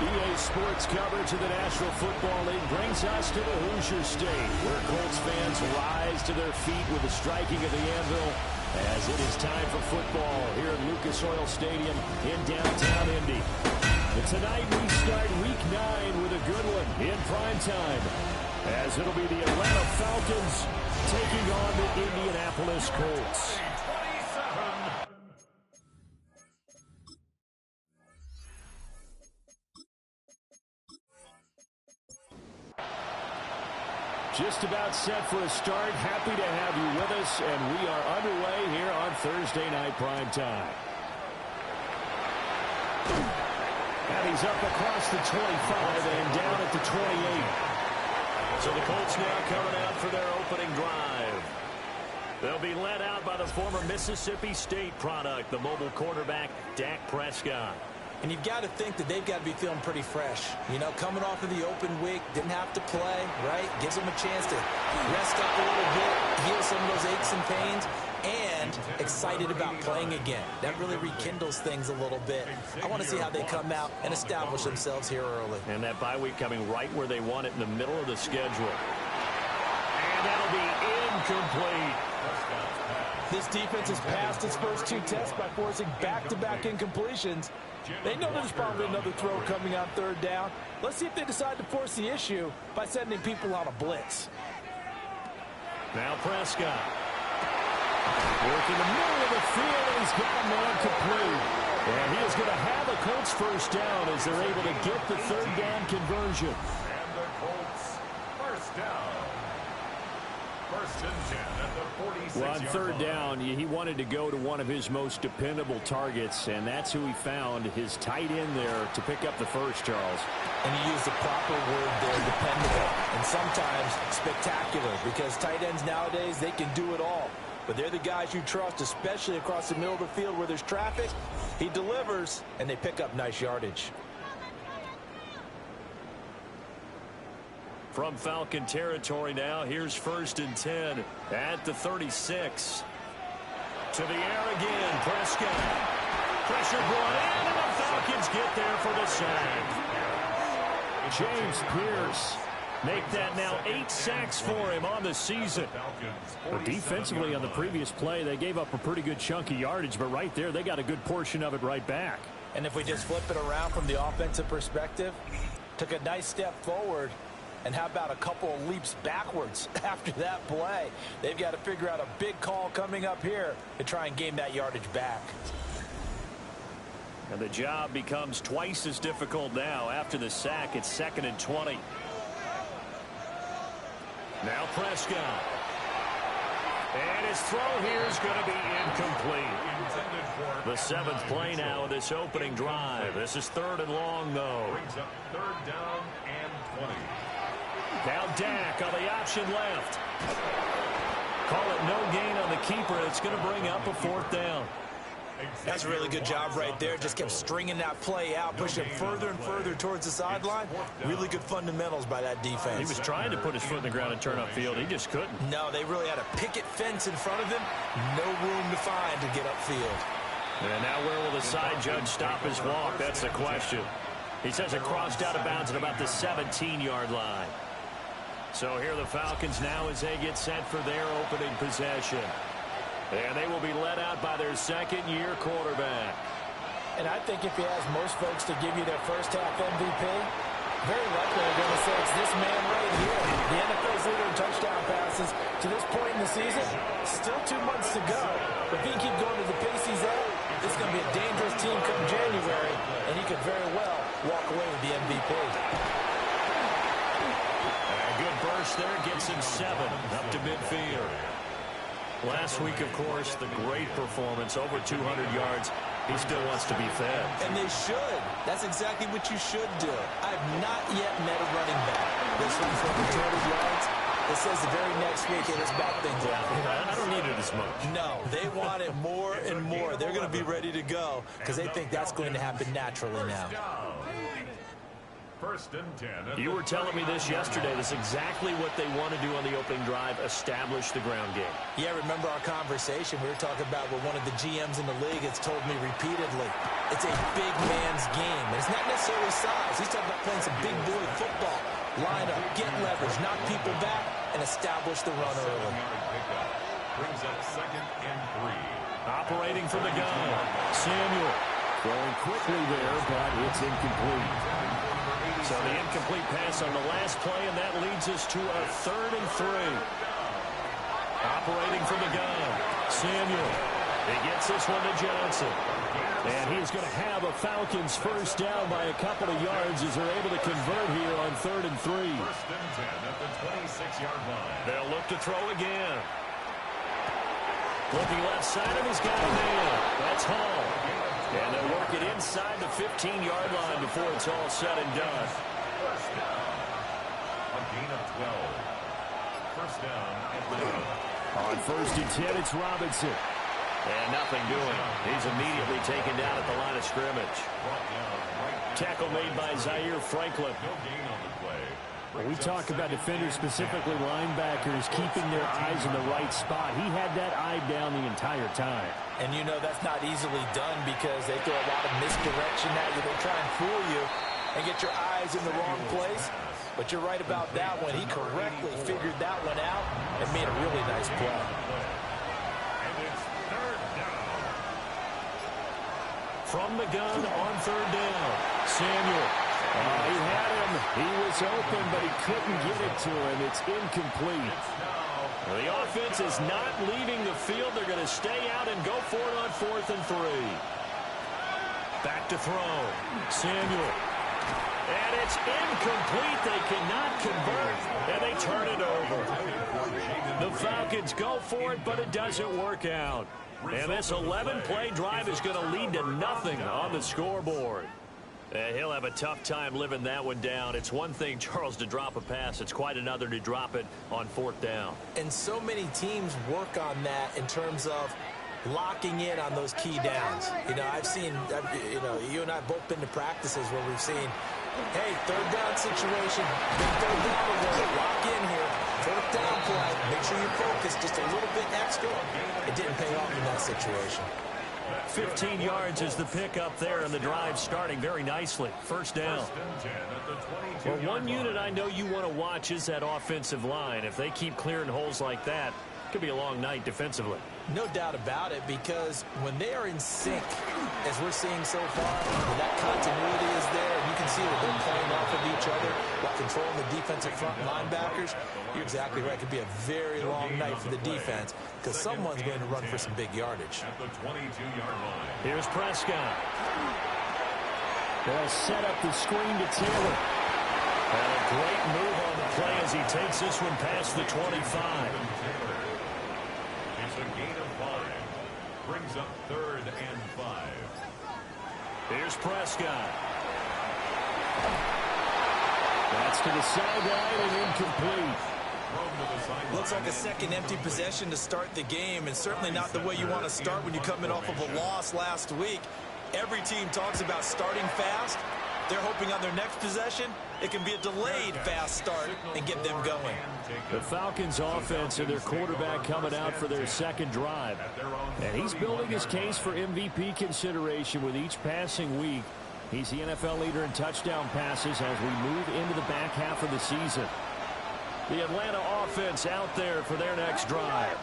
EA Sports coverage of the National Football League brings us to the Hoosier State, where Colts fans rise to their feet with the striking of the anvil as it is time for football here at Lucas Oil Stadium in downtown Indy. And tonight we start Week 9 with a good one in prime time, as it'll be the Atlanta Falcons taking on the Indianapolis Colts. Just about set for a start. Happy to have you with us, and we are underway here on Thursday Night Prime Time. And he's up across the 25 and down at the 28. So the Colts now coming out for their opening drive. They'll be led out by the former Mississippi State product, the mobile quarterback, Dak Prescott. And you've got to think that they've got to be feeling pretty fresh. You know, coming off of the open week, didn't have to play, right? Gives them a chance to rest up a little bit, heal some of those aches and pains, and excited about playing again. That really rekindles things a little bit. I want to see how they come out and establish themselves here early. And that bye week coming right where they want it, in the middle of the schedule. And that'll be incomplete. This defense has passed its first two tests by forcing back-to-back incompletions. They know there's probably another throw coming on third down. Let's see if they decide to force the issue by sending people on a blitz. Now Prescott. Work in the middle of the field, and he's got a man complete. And he is going to have a Colts first down as they're able to get the third down conversion. And the Colts first down. First and 10 at the 46-yard Well, on third line. down, he wanted to go to one of his most dependable targets, and that's who he found, his tight end there, to pick up the first, Charles. And he used the proper word there, dependable, and sometimes spectacular, because tight ends nowadays, they can do it all. But they're the guys you trust, especially across the middle of the field where there's traffic. He delivers, and they pick up nice yardage. From Falcon territory now, here's first and 10 at the 36. To the air again, Prescott. Pressure brought in, and the Falcons get there for the sack. James Pierce make that now 8 sacks for him on the season. But defensively on the previous play, they gave up a pretty good chunk of yardage, but right there, they got a good portion of it right back. And if we just flip it around from the offensive perspective, took a nice step forward. And how about a couple of leaps backwards after that play? They've got to figure out a big call coming up here to try and gain that yardage back. And the job becomes twice as difficult now after the sack. It's 2nd and 20. Now Prescott. And his throw here is going to be incomplete. The 7th play now of this opening drive. This is 3rd and long, though. Brings up third down and 20. Now Dak on the option left. Call it no gain on the keeper. It's going to bring up a 4th down. That's a really good job right there. Just kept stringing that play out, pushing further and further towards the sideline. Really good fundamentals by that defense. He was trying to put his foot in the ground and turn upfield. He just couldn't. No, they really had a picket fence in front of him. No room to find to get upfield. And now where will the side judge stop his walk? That's the question. He says it crossed out of bounds at about the 17-yard line. So here the Falcons now as they get set for their opening possession. And they will be led out by their second-year quarterback. And I think if you ask most folks to give you their first-half MVP, very likely they're going to say it's this man right here. The NFL's leader in touchdown passes to this point in the season. Still 2 months to go. If he can keep going to the pace he's at, it's going to be a dangerous team come January, and he could very well walk away with the MVP. A good burst there gets him 7 up to midfield. Last week, of course, the great performance, over 200 yards. He still wants to be fed. And they should. That's exactly what you should do. I've not yet met a running back this one for 200 yards. It says the very next week, hey, let's back things up. I don't need it as much. No, they want it more and more. They're going to be ready to go because they think that's going to happen naturally now. First and 10. You were telling me this yesterday. This is exactly what they want to do on the opening drive, establish the ground game. Yeah, remember our conversation? We were talking about what one of the GMs in the league has told me repeatedly. It's a big man's game. And it's not necessarily size. He's talking about playing some big boy football. Line up, get leverage, knock people back, and establish the run early. Brings up 2nd and 3. Operating from the gun, Samuel. Throwing quickly there, but it's incomplete. So the incomplete pass on the last play, and that leads us to a 3rd and 3. Operating from the gun, Samuel. He gets this one to Johnson. And he's going to have a Falcons first down by a couple of yards as they're able to convert here on 3rd and 3. First and 10 at the 26-yard line. They'll look to throw again. Looking left side, and he's got a man. That's Hall. And they'll work it inside the 15-yard line before it's all said and done. First down. A gain of 12. First down at the On 1st and 10, it's Robinson. And nothing doing. He's immediately taken down at the line of scrimmage. Tackle made by Zaire Franklin. No gain on the play. When we talk about defenders, specifically linebackers, keeping their eyes in the right spot, he had that eye down the entire time. And you know that's not easily done because they throw a lot of misdirection at you. They try and fool you and get your eyes in the wrong place. But you're right about that one. He correctly figured that one out and made a really nice play. And it's 3rd down. From the gun on 3rd down, Samuel. He had him. He was open, but he couldn't get it to him. It's incomplete. The offense is not leaving the field. They're going to stay out and go for it on 4th and 3. Back to throw. Samuel. And it's incomplete. They cannot convert, and they turn it over. The Falcons go for it, but it doesn't work out. And this 11-play drive is going to lead to nothing on the scoreboard. He'll have a tough time living that one down. It's one thing, Charles, to drop a pass. It's quite another to drop it on 4th down. And so many teams work on that in terms of locking in on those key downs. You know, you and I have both been to practices where we've seen, hey, 3rd down situation, big 3rd down alert, lock in here, 4th down play, make sure you focus just a little bit extra. It didn't pay off in that situation. 15 yards is the pickup there, and the drive starting very nicely. First down. Well, one unit I know you want to watch is that offensive line. If they keep clearing holes like that, it could be a long night defensively. No doubt about it, because when they are in sync, as we're seeing so far, when that continuity is there, and you can see that they're playing off of each other while controlling the defensive front linebackers, you're exactly right. It could be a very long night for the defense because someone's going to run for some big yardage. At the 22-yard line. Here's Prescott. They'll set up the screen to Taylor. And a great move on the play as he takes this one past the 25. It's a gain of 5. Brings up 3rd and 5. Here's Prescott. That's to the sideline and incomplete. Looks like a second empty possession to start the game, and certainly not the way you want to start when you're coming off of a loss last week. Every team talks about starting fast. They're hoping on their next possession, it can be a delayed fast start and get them going. The Falcons offense and their quarterback coming out for their second drive. And he's building his case for MVP consideration with each passing week. He's the NFL leader in touchdown passes as we move into the back half of the season. The Atlanta offense out there for their next drive.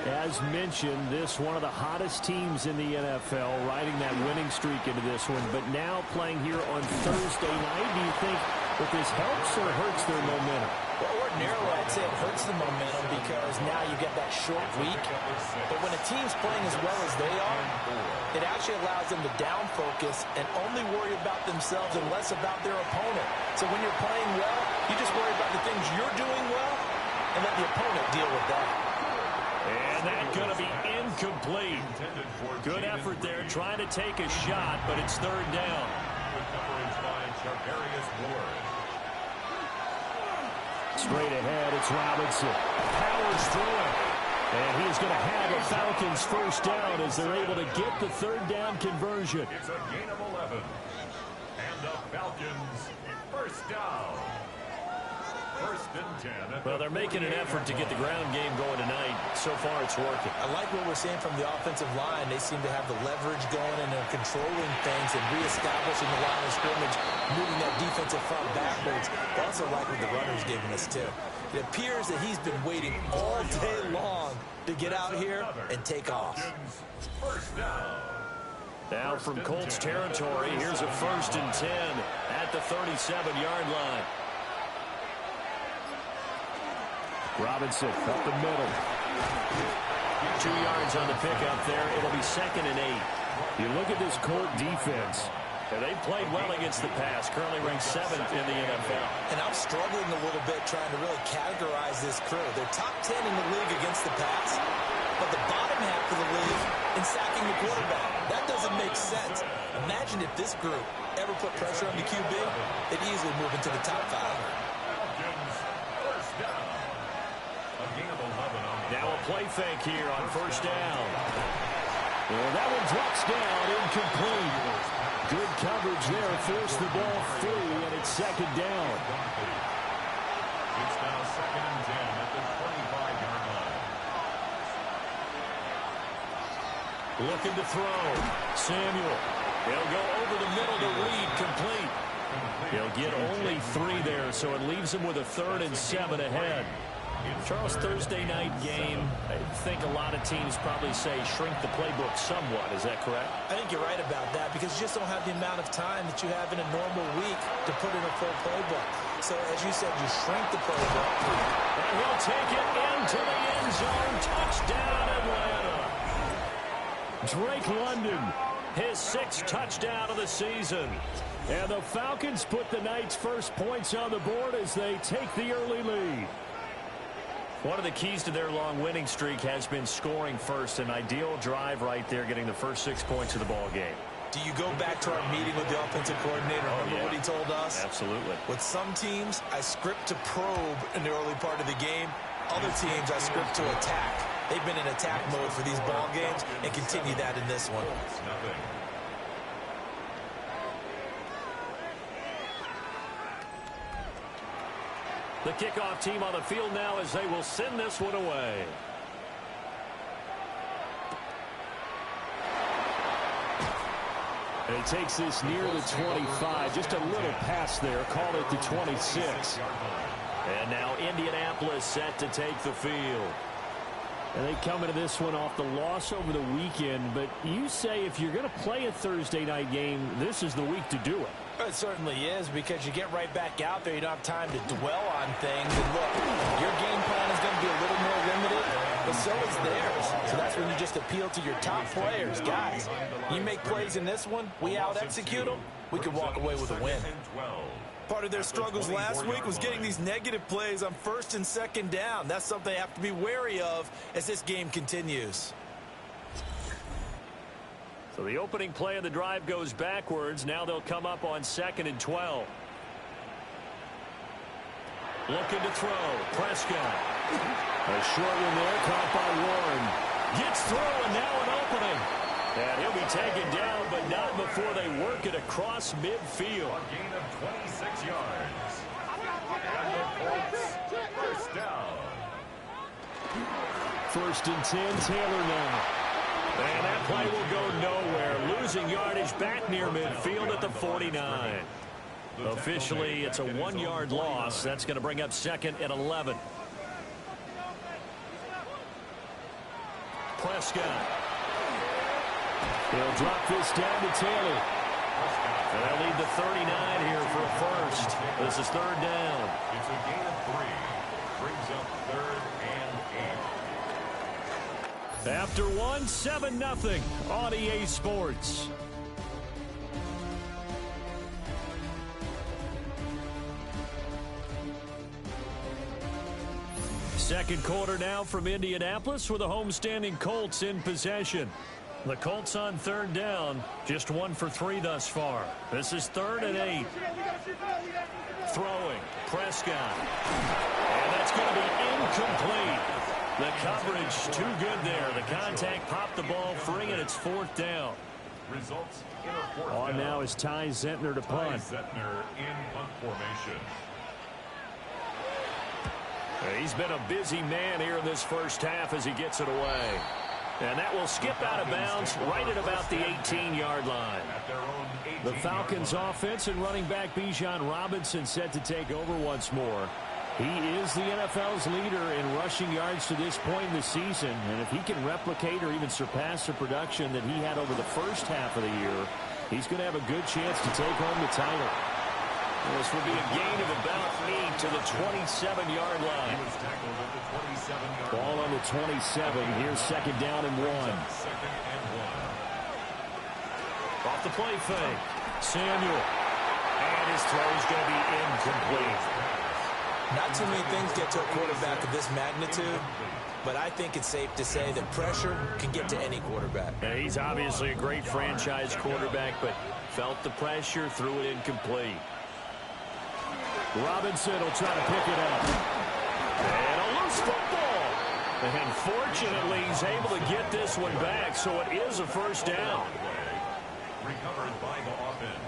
As mentioned, this one of the hottest teams in the NFL, riding that winning streak into this one, but now playing here on Thursday night. Do you think that this helps or hurts their momentum? Well, ordinarily, I'd say it hurts the momentum because now you get that short week. But when a team's playing as well as they are, it actually allows them to down focus and only worry about themselves and less about their opponent. So when you're playing well, you just worry about the things you're doing well and let the opponent deal with that. And that's going to be incomplete. Good effort there, trying to take a shot, but it's 3rd down. Straight ahead, it's Robinson. Powers through it. And he's going to have a Falcons first down as they're able to get the 3rd down conversion. It's a gain of 11. And the Falcons, first down. First and 10. Well, they're making an effort to get the ground game going tonight. So far, it's working. I like what we're seeing from the offensive line. They seem to have the leverage going, and they're controlling things and reestablishing the line of scrimmage, moving that defensive front backwards. I also like what the runner's giving us, too. It appears that he's been waiting all day long to get out here and take off. First down. Now from Colts territory, here's a first and 10 at the 37-yard line. Robinson up the middle. 2 yards on the pickup there. It'll be second and 8. You look at this Colt defense. And they played well against the pass, currently ranked 7th in the NFL. And I'm struggling a little bit trying to really categorize this crew. They're top 10 in the league against the pass, but the bottom half of the league in sacking the quarterback. That doesn't make sense. Imagine if this group ever put pressure on the QB, they'd easily move into the top 5. First down. A gain of 11 on the Now a play fake here on first down. Well, that one drops down, incomplete. Good coverage there, forced the ball free, and it's second down. It's now second and 10 at the 25-yard line. Looking to throw. Samuel. He'll go over the middle to Reed, complete. He'll get only 3 there, so it leaves him with a 3rd and 7 ahead. Charles, Thursday night game, I think a lot of teams probably say shrink the playbook somewhat. Is that correct? I think you're right about that because you just don't have the amount of time that you have in a normal week to put in a full playbook. So, as you said, you shrink the playbook. And he'll take it into the end zone. Touchdown, Atlanta. Drake London, his 6th touchdown of the season. And the Falcons put the night's first points on the board as they take the early lead. One of the keys to their long winning streak has been scoring first. An ideal drive right there, getting the first 6 points of the ball game. Do you go back to our meeting with the offensive coordinator? Remember what he told us? Absolutely. With some teams, I script to probe in the early part of the game. Other teams, I script to attack. They've been in attack mode for these ball games and continue that in this one. Nothing. The kickoff team on the field now as they will send this one away. And he takes this near the 25. Just a little pass there. Called it the 26. And now Indianapolis set to take the field. And they come into this one off the loss over the weekend. But you say if you're going to play a Thursday night game, this is the week to do it. It certainly is because you get right back out there. You don't have time to dwell on things. And look, your game plan is going to be a little more limited, but so is theirs. So that's when you just appeal to your top players. Guys, you make plays in this one, we out-execute them, we can walk away with a win. Part of their struggles last week was getting these negative plays on 1st and 2nd down. That's something they have to be wary of as this game continues. So the opening play of the drive goes backwards. Now they'll come up on 2nd and 12. Looking to throw. Prescott. A short one there, caught by Warren. Gets through, and now an opening. And he'll be taken down, but not before they work it across midfield. A gain of 26 yards. And the Colts, first down. 1st and 10, Taylor now. And that play will go nowhere. Losing yardage back near midfield at the 49. Officially, it's a 1-yard loss. That's going to bring up 2nd and 11. Prescott. They'll drop this down to Taylor. And they'll need the 39 here for a first. This is 3rd down. It's a gain of 3. Brings up 3rd and 8. After 1, 7-0 on EA Sports. Second quarter now from Indianapolis with the homestanding Colts in possession. The Colts on 3rd down, just 1 for 3 thus far. This is 3rd and 8. Throwing, Prescott. And that's going to be incomplete. The coverage too good there. The contact popped the ball free, and it's 4th down. Results in a fourth On down. now is Ty Zentner to Ty punt. Zentner in punt formation. He's been a busy man here in this first half as he gets it away. And that will skip out of bounds right at about the 18-yard line. At their own 18-yard The Falcons line. offense and running back Bijan Robinson set to take over once more. He is the NFL's leader in rushing yards to this point in the season. And if he can replicate or even surpass the production that he had over the first half of the year, he's going to have a good chance to take home the title. This will be a gain of about 8 to the 27-yard line. He was tackled at the 27-yard line. Ball on the 27. Here's second down and 1. Second and 1. Off the play fake. Samuel. And his throw is going to be incomplete. Not too many things get to a quarterback of this magnitude, but I think it's safe to say that pressure can get to any quarterback. And he's obviously a great franchise quarterback, but felt the pressure, threw it incomplete. Robinson will try to pick it up. And a loose football. And fortunately, he's able to get this one back, so it is a first down. Recovered by the offense.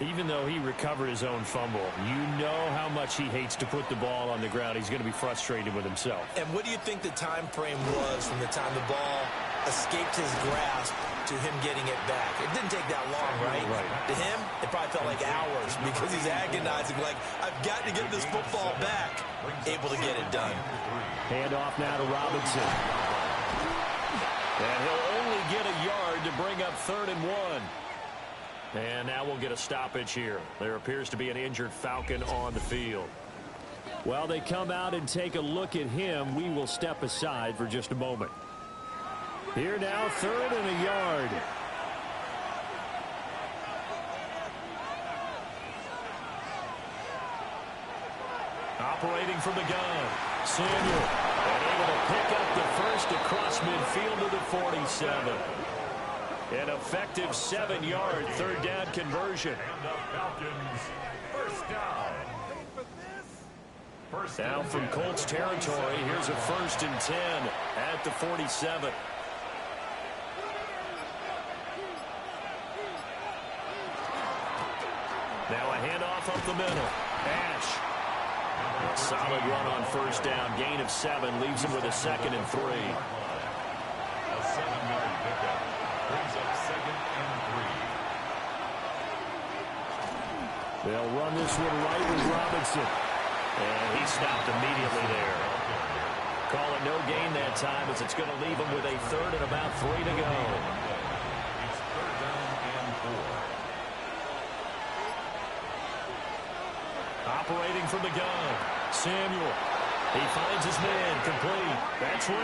Even though he recovered his own fumble, you know how much he hates to put the ball on the ground. He's going to be frustrated with himself. And what do you think the time frame was from the time the ball escaped his grasp to him getting it back? It didn't take that long, right? To him, it probably felt like hours because he's agonizing like, I've got to get this football back. Able to get it done. Hand off now to Robinson. And he'll only get a yard to bring up 3rd and 1. And now we'll get a stoppage here. There appears to be an injured Falcon on the field. While they come out and take a look at him, we will step aside for just a moment. Here now, 3rd and a yard. Operating from the gun, Samuel. And able to pick up the first across midfield to the 47. An effective 7-yard 3rd down conversion. And the Falcons, first down. First Now and from 10. Colts territory, here's a 1st and 10 at the 47. Now a handoff up the middle. Ash. A solid run on 1st down. Gain of 7 leaves him with a 2nd and 3. A 7-yard pickup brings up 2nd and 3. They'll run this one right with Robinson. And he stopped immediately there. Call it no gain that time as it's going to leave him with a 3rd and about 3 to go. It's 3rd down and 4. Operating from the gun, Samuel. He finds his man, complete. That's Reed. A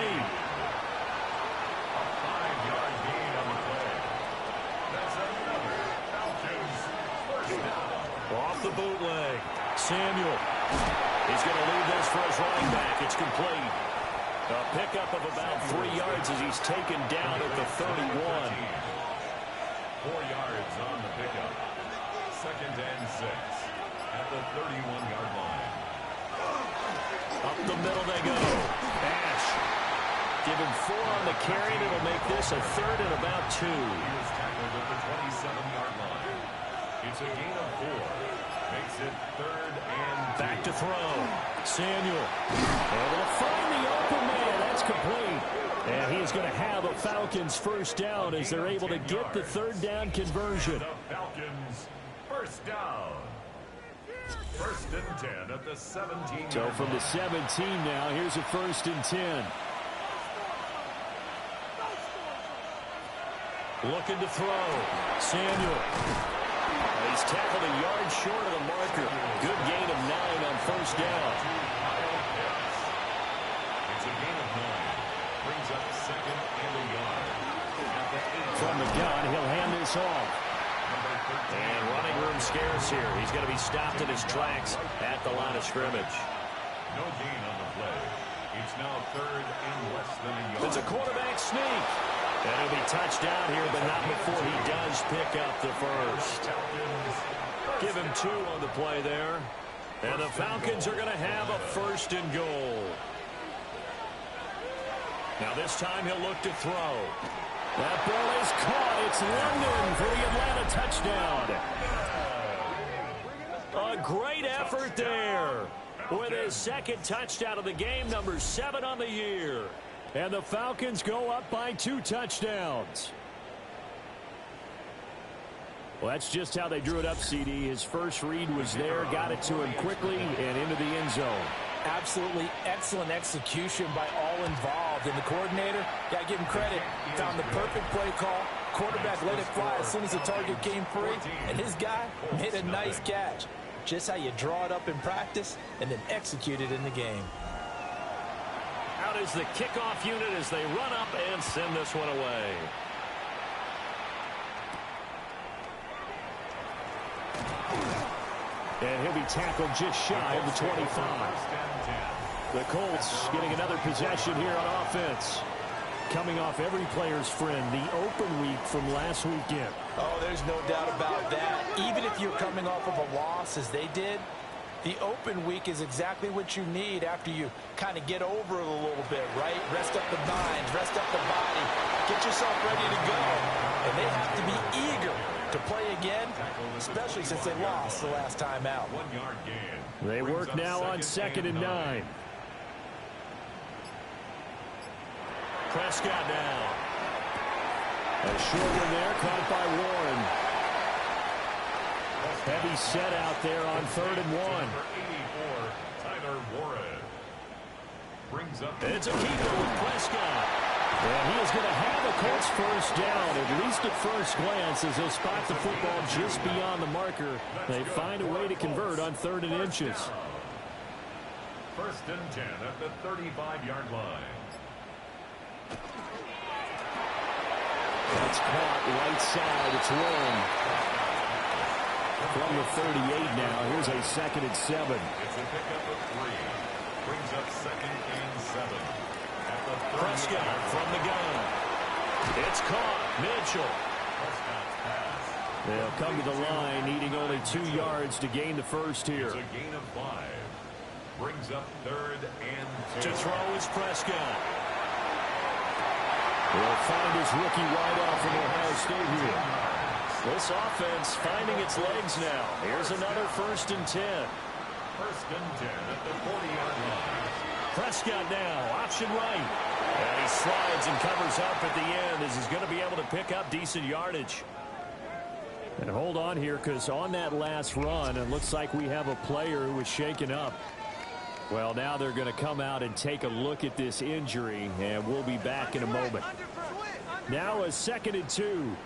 5-yard gain on the play. That's another Falcons first down. Off the bootleg, Samuel. He's going to leave this for his running back. It's complete. A pickup of about 3 yards as he's taken down at the 31. 4 yards on the pickup. 2nd and 6 at the 31-yard line. Up the middle they go. Ash. Give him 4 on the carry, and it'll make this a 3rd and about 2. He was tackled at the 27-yard line. It's a gain of 4. Makes it 3rd and 2. Back to throw. Samuel. Able to find the open man. That's complete. And he is going to have a Falcons first down as they're able to get the 3rd down conversion. The Falcons first down. 1st and 10 at the 17. So from the 17 now, here's a 1st and 10. Looking to throw. Samuel. He's tackled a yard short of the marker. Good gain of 9 on 1st down. It's a gain of 9. Brings up 2nd and a yard. At the 8. From the gun, he'll hand this off. And running room scarce here. He's going to be stopped in his tracks at the line of scrimmage. No gain on the play. It's now 3rd and less than a yard. It's a quarterback sneak. And he'll be touched down here, but not before he does pick up the first. Give him 2 on the play there. And the Falcons are going to have a 1st and goal. Now this time he'll look to throw. That ball is caught. It's London for the Atlanta touchdown. A great effort there. With his 2nd touchdown of the game, number 7 on the year. And the Falcons go up by 2 touchdowns. Well, that's just how they drew it up, CD. His first read was there, got it to him quickly, and into the end zone. Absolutely excellent execution by all involved. And the coordinator, got to give him credit, found the perfect play call. Quarterback let it fly as soon as the target came free, and his guy made a nice catch. Just how you draw it up in practice and then execute it in the game. Out is the kickoff unit as they run up and send this one away. And he'll be tackled just shy of the 25. The Colts getting another possession here on offense. Coming off every player's friend, the open week from last weekend. Oh, there's no doubt about that. Even if you're coming off of a loss as they did, the open week is exactly what you need after you kind of get over it a little bit, right? Rest up the mind, rest up the body, get yourself ready to go. And they have to be eager to play again, especially since they lost the last time out. 1 yard gain. They work now on 2nd and 9. Prescott now. A short one there, caught by Warren. Heavy set out there on 3rd and 1. Number 84, Tyler Warren. Brings up. It's a keeper with Prescott. And he is going to have a Colts first down, at least at first glance, as they'll spot the football just beyond the marker. They find a way to convert on 3rd and inches. 1st and 10 at the 35-yard line. That's caught right side. It's Warren. From the 38 now, here's a 2nd and 7. It's a pickup of 3. Brings up 2nd and 7. At the Prescott from the gun. It's caught. Mitchell. Prescott's pass. They'll come to the line, needing only 2 yards to gain the first here. It's a gain of 5. Brings up 3rd and 2. To throw is Prescott. He'll find his rookie wideout from Ohio State here. This offense finding its legs now. Here's another 1st and 10. 1st and 10 at the 40-yard line. Prescott now, option right. And he slides and covers up at the end as he's going to be able to pick up decent yardage. And hold on here, because on that last run, it looks like we have a player who was shaken up. Well, now they're going to come out and take a look at this injury, and we'll be back in a moment. Now a 2nd and 2.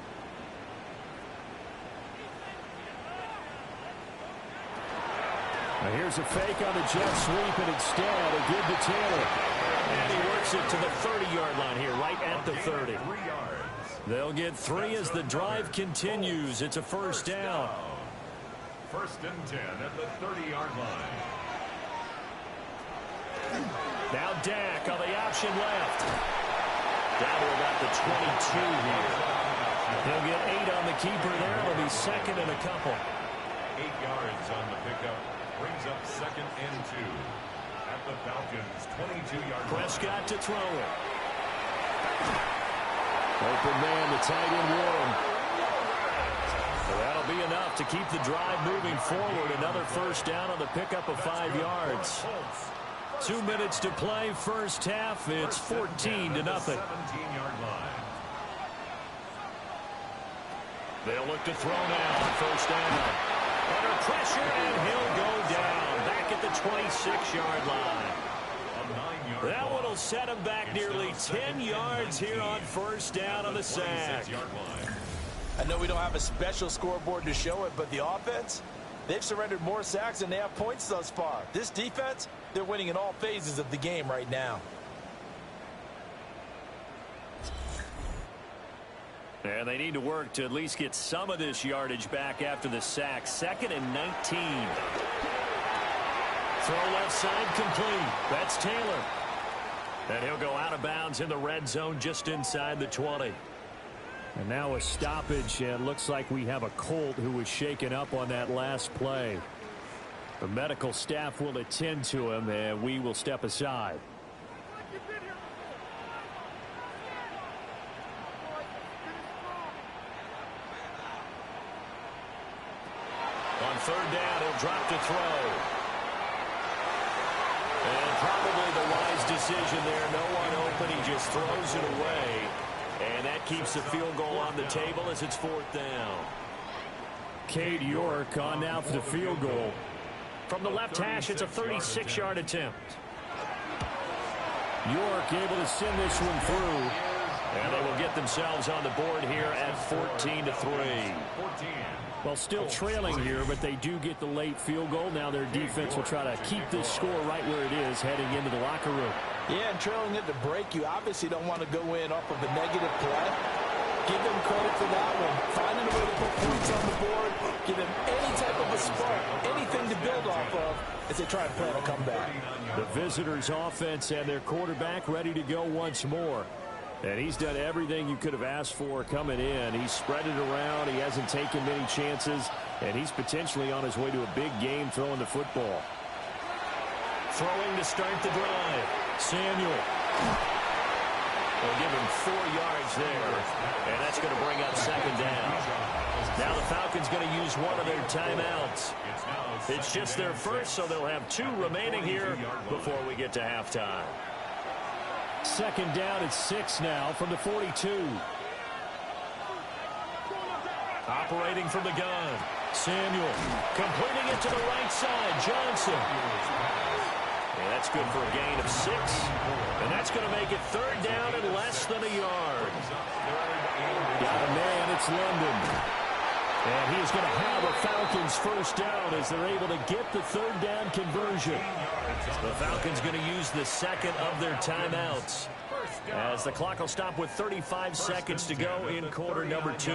Now here's a fake on the jet sweep, and instead a give to Taylor. And he works it to the 30-yard line here, right at the 30. 3 yards. They'll get 3 as the drive continues. It's a first down. 1st and 10 at the 30-yard line. Now Dak on the option left. Down to about the 22 here. He'll get 8 on the keeper there. It'll be 2nd and a couple. 8 yards on the pickup. Brings up 2nd and 2. At the Falcons' 22-yard line. Prescott to throw it. Open man, the tight end Warren. So that'll be enough to keep the drive moving forward. Another first down on the pickup of 5 yards. 2 minutes to play, first half. It's 14-0. 17-yard line. They'll look to throw now on first down. Under pressure, and he'll go down. Back at the 26-yard line. That one will set him back nearly 10 yards here on first down on the sack. I know we don't have a special scoreboard to show it, but the offense, they've surrendered more sacks than they have points thus far. This defense, they're winning in all phases of the game right now. And they need to work to at least get some of this yardage back after the sack. 2nd and 19. Throw left side complete. That's Taylor. And he'll go out of bounds in the red zone just inside the 20. And now a stoppage, and looks like we have a Colt who was shaken up on that last play. The medical staff will attend to him, and we will step aside. On third down, he'll drop to throw. And probably the wise decision there. No one open. He just throws it away. And that keeps the field goal on the table as it's fourth down. Cade York on now for the field goal. From the left hash, it's a 36-yard attempt. York able to send this one through. And they will get themselves on the board here at 14-3. Well, still trailing here, but they do get the late field goal. Now their defense will try to keep this score right where it is heading into the locker room. Yeah, and trailing it to break, you obviously don't want to go in off of a negative play. Give them credit for that one. Finding a way to put points on the board, give them any type of a spark, anything to build off of as they try and plan a comeback. The visitors' offense and their quarterback ready to go once more. And he's done everything you could have asked for coming in. He's spread it around. He hasn't taken many chances. And he's potentially on his way to a big game throwing the football. Throwing to start the drive. Samuel. They'll give him 4 yards there. And that's going to bring up second down. Now the Falcons going to use one of their timeouts. It's just their first, so they'll have 2 remaining here before we get to halftime. Second down at 6 now from the 42. Operating from the gun. Samuel completing it to the right side. Johnson. And that's good for a gain of 6. And that's going to make it third down and less than a yard. Got a man. It's London. And he's going to have a Falcons first down as they're able to get the third down conversion. The Falcons going to use the second of their timeouts as the clock will stop with 35 seconds to go in quarter number 2.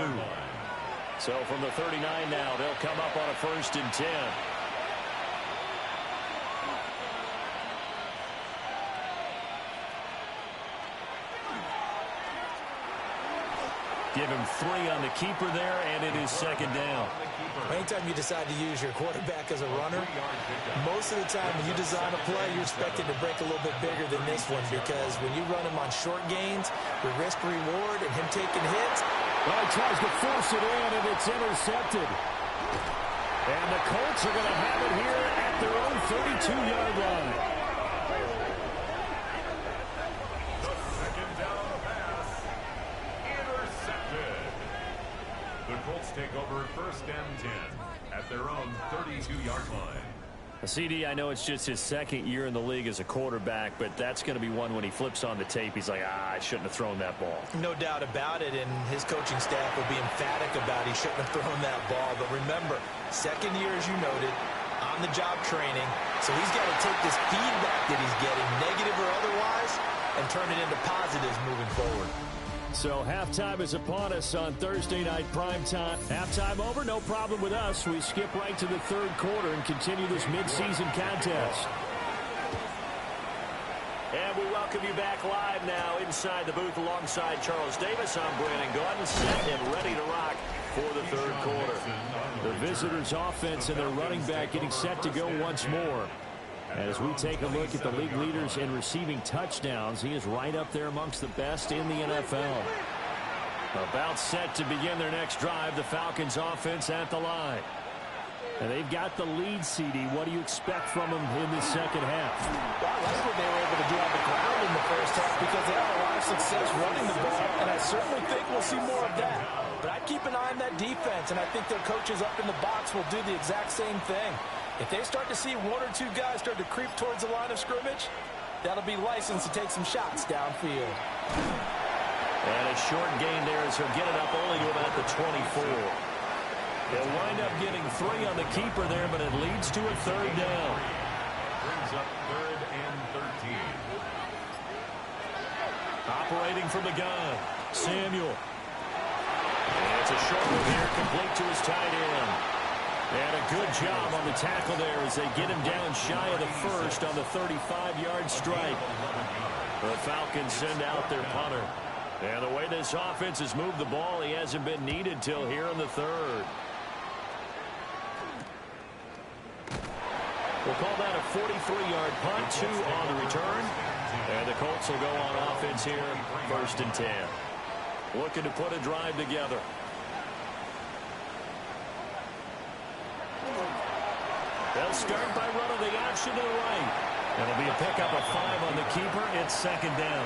So from the 39 now, they'll come up on a 1st and 10. Give him 3 on the keeper there, and it is second down. Anytime you decide to use your quarterback as a runner, most of the time when you design a play, you're expected to break a little bit bigger than this one, because when you run him on short gains, the risk-reward and him taking hits. Well, he tries to force it in, and it's intercepted. And the Colts are going to have it here at their own 32-yard line. The Colts take over 1st and 10 at their own 32-yard line. CD, I know it's just his second year in the league as a quarterback, but that's going to be one when he flips on the tape, he's like, I shouldn't have thrown that ball. No doubt about it, and his coaching staff will be emphatic about he shouldn't have thrown that ball. But remember, second year, as you noted, on-the-job training, so he's got to take this feedback that he's getting, negative or otherwise, and turn it into positives moving forward. So halftime is upon us on Thursday night primetime. Halftime over, no problem with us. We skip right to the third quarter and continue this midseason contest. And we welcome you back live now inside the booth alongside Charles Davis. I'm Brandon Gordon, set and ready to rock for the third quarter. The visitors' offense and their running back getting set to go once more. As we take a look at the league leaders in receiving touchdowns, he is right up there amongst the best in the NFL. About set to begin their next drive, the Falcons offense at the line. And they've got the lead, CD. What do you expect from them in the second half? Well, I like what they were able to do on the ground in the first half because they had a lot of success running the ball, and I certainly think we'll see more of that. But I'd keep an eye on that defense, and I think their coaches up in the box will do the exact same thing. If they start to see 1 or 2 guys start to creep towards the line of scrimmage, that'll be licensed to take some shots downfield. And a short gain there as he'll get it up only to about the 24. They'll wind up getting 3 on the keeper there, but it leads to a third down. Brings up 3rd and 13. Operating from the gun, Samuel. And it's a short one here, complete to his tight end. And a good job on the tackle there as they get him down shy of the first on the 35-yard strike. The Falcons send out their punter. And the way this offense has moved the ball, he hasn't been needed till here in the third. We'll call that a 43-yard punt, 2 on the return. And the Colts will go on offense here, 1st and 10. Looking to put a drive together. They'll start by running the option to the right. It'll be a pickup of 5 on the keeper. It's 2nd down.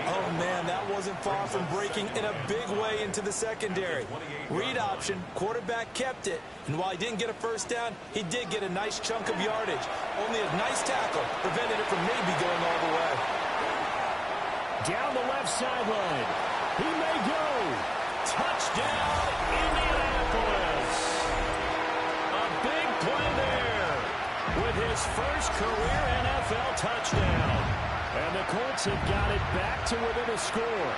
Oh, man, that wasn't far from breaking in a big way into the secondary. Read option, quarterback kept it. And while he didn't get a first down, he did get a nice chunk of yardage. Only a nice tackle prevented it from maybe going all the way. Down the left sideline. He may go. Touchdown, Indianapolis. A big play there with his first career NFL touchdown. And the Colts have got it back to within a score.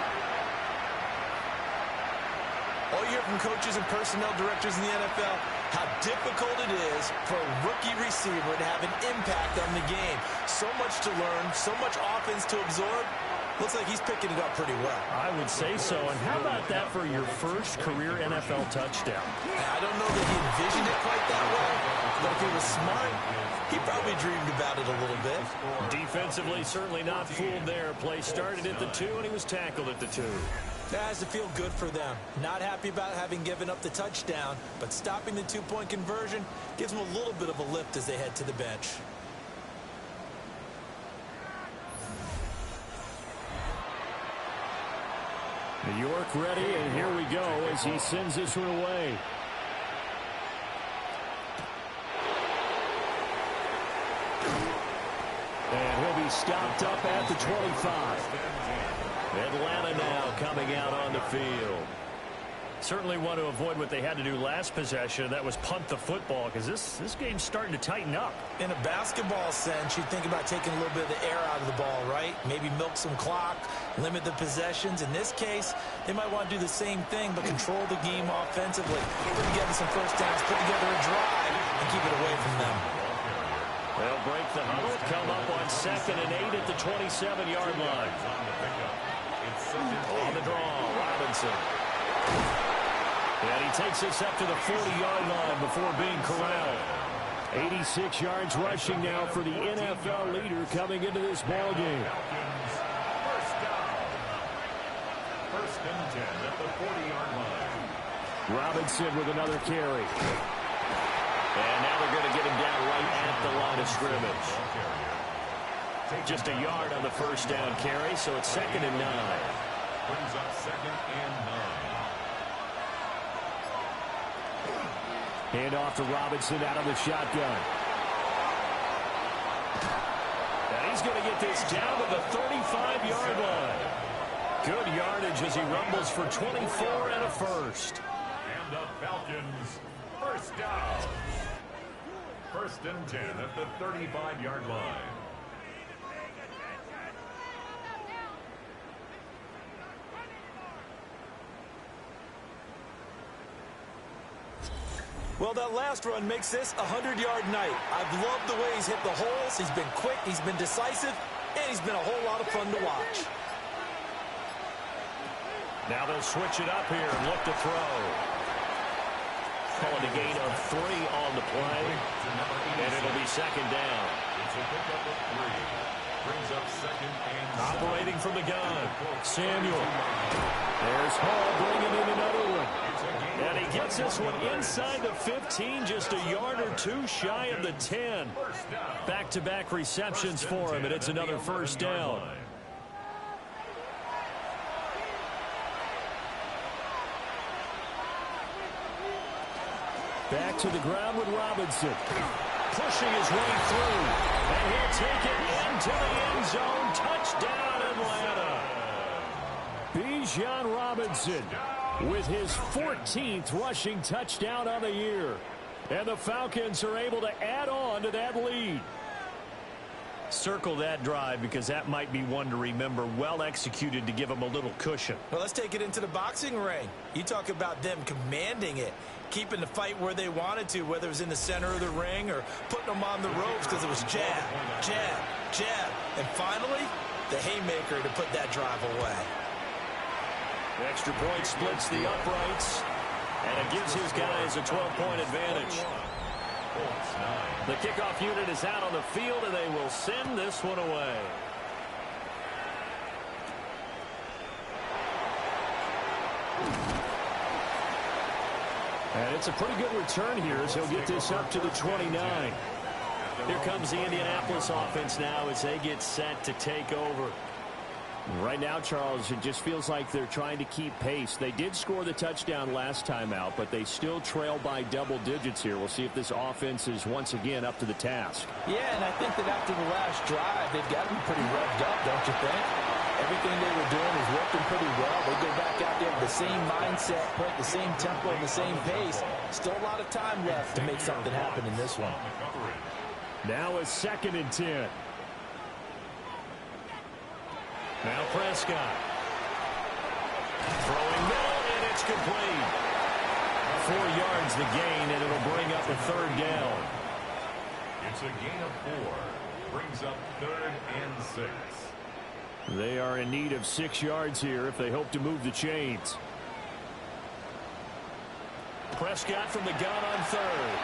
All you hear from coaches and personnel directors in the NFL, how difficult it is for a rookie receiver to have an impact on the game. So much to learn, so much offense to absorb. Looks like he's picking it up pretty well. I would say so. And how about that for your first career NFL touchdown? I don't know that he envisioned it quite that way, but if he was smart, he probably dreamed about it a little bit. Defensively, certainly not fooled there. Play started at the 2, and he was tackled at the 2. That has to feel good for them. Not happy about having given up the touchdown, but stopping the 2-point conversion gives them a little bit of a lift as they head to the bench. New York ready, and here we go as he sends this one away. And he'll be stopped up at the 25. Atlanta now coming out on the field. Certainly want to avoid what they had to do last possession. That was punt the football, because this game's starting to tighten up. In a basketball sense, you think about taking a little bit of the air out of the ball, right? Maybe milk some clock, limit the possessions. In this case, they might want to do the same thing, but control the game offensively. Put together some first downs, put together a drive, and keep it away from them. They'll break the huddle, come up on 2nd and 8 at the 27-yard line. On the draw, Robinson. And he takes us up to the 40-yard line before being corralled. 86 yards rushing now for the NFL leader coming into this ball game. First and 10 at the 40-yard line. Robinson with another carry. And now they're going to get him down right at the line of scrimmage. Just a yard on the first down carry, so it's 2nd and 9. Brings up 2nd and 9. Hand off to Robinson out of the shotgun. And he's going to get this down to the 35-yard line. Good yardage as he rumbles for 24 and a first. And the Falcons, first down. First and 10 at the 35-yard line. Well, that last run makes this a 100-yard night. I've loved the way he's hit the holes. He's been quick, he's been decisive, and he's been a whole lot of fun to watch. Now they'll switch it up here and look to throw. Calling a gain of 3 on the play, and it'll be 2nd down. It's a pickup of 3. Brings up 2nd and 7. Operating from the gun, Samuel. There's Hall bringing in another one. And he gets this one inside the 15, just a yard or 2 shy of the 10. Back-to-back receptions for him, and it's another first down. Back to the ground with Robinson. Pushing his way through, and he'll take it into the end zone. Touchdown, Atlanta. Bijan Robinson with his 14th rushing touchdown on the year. And the Falcons are able to add on to that lead. Circle that drive because that might be one to remember. Well executed to give them a little cushion. Well, let's take it into the boxing ring. You talk about them commanding it, keeping the fight where they wanted to, whether it was in the center of the ring or putting them on the ropes because it was jab, jab, jab. And finally, the haymaker to put that drive away. Extra point splits the uprights, and it gives his guys a 12-point advantage. The kickoff unit is out on the field, and they will send this one away. And it's a pretty good return here as he'll get this up to the 29. Here comes the Indianapolis offense now as they get set to take over. Right now, Charles, it just feels like they're trying to keep pace. They did score the touchdown last time out, but they still trail by double digits here. We'll see if this offense is once again up to the task. Yeah, and I think that after the last drive, they've got to be pretty revved up, don't you think? Everything they were doing is working pretty well. They go back out there with the same mindset, put the same tempo and the same pace. Still a lot of time left to make something happen in this one. Now a 2nd and 10. Now Prescott. Throwing middle, and it's complete. 4 yards the gain, and it'll bring up a 3rd down. It's a gain of 4. Brings up 3rd and 6. They are in need of 6 yards here if they hope to move the chains. Prescott from the gun on 3rd.